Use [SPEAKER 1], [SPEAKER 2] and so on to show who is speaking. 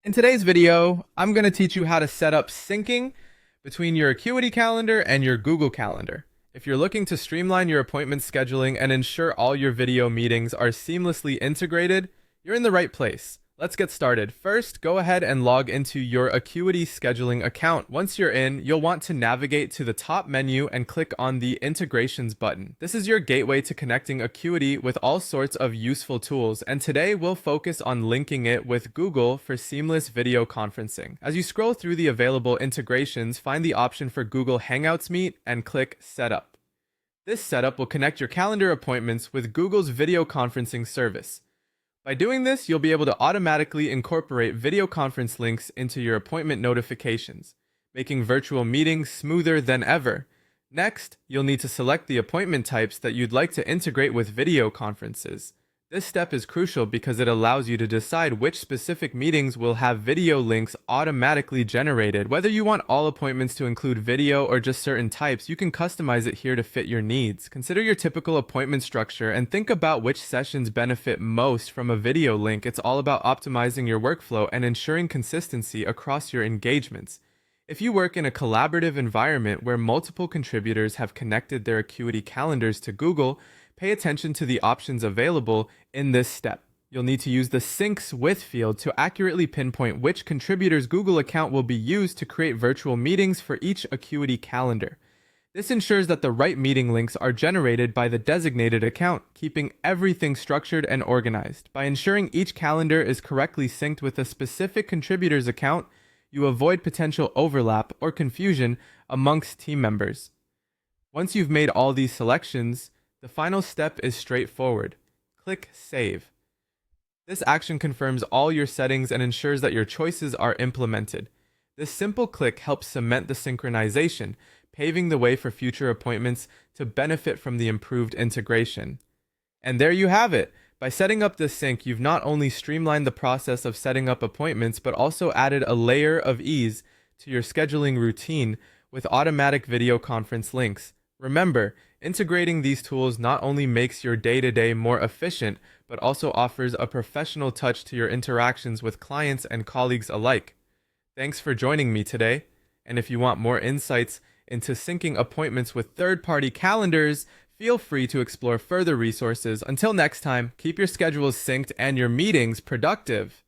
[SPEAKER 1] In today's video, I'm going to teach you how to set up syncing between your Acuity calendar and your Google Calendar. If you're looking to streamline your appointment scheduling and ensure all your video meetings are seamlessly integrated, you're in the right place. Let's get started. First, go ahead and log into your Acuity Scheduling account. Once you're in, you'll want to navigate to the top menu and click on the Integrations button. This is your gateway to connecting Acuity with all sorts of useful tools, and today we'll focus on linking it with Google for seamless video conferencing. As you scroll through the available integrations, find the option for Google Hangouts Meet and click Setup. This setup will connect your calendar appointments with Google's video conferencing service. By doing this, you'll be able to automatically incorporate video conference links into your appointment notifications, making virtual meetings smoother than ever. Next, you'll need to select the appointment types that you'd like to integrate with video conferences. This step is crucial because it allows you to decide which specific meetings will have video links automatically generated. Whether you want all appointments to include video or just certain types, you can customize it here to fit your needs. Consider your typical appointment structure and think about which sessions benefit most from a video link. It's all about optimizing your workflow and ensuring consistency across your engagements. If you work in a collaborative environment where multiple contributors have connected their Acuity calendars to Google, pay attention to the options available in this step. You'll need to use the Syncs With field to accurately pinpoint which contributor's Google account will be used to create virtual meetings for each Acuity calendar. This ensures that the right meeting links are generated by the designated account, keeping everything structured and organized. By ensuring each calendar is correctly synced with a specific contributor's account, you avoid potential overlap or confusion amongst team members. Once you've made all these selections, the final step is straightforward. Click Save. This action confirms all your settings and ensures that your choices are implemented. This simple click helps cement the synchronization, paving the way for future appointments to benefit from the improved integration. And there you have it. By setting up this sync, you've not only streamlined the process of setting up appointments, but also added a layer of ease to your scheduling routine with automatic video conference links. Remember, integrating these tools not only makes your day-to-day more efficient, but also offers a professional touch to your interactions with clients and colleagues alike. Thanks for joining me today, and if you want more insights into syncing appointments with third-party calendars, feel free to explore further resources. Until next time, keep your schedules synced and your meetings productive.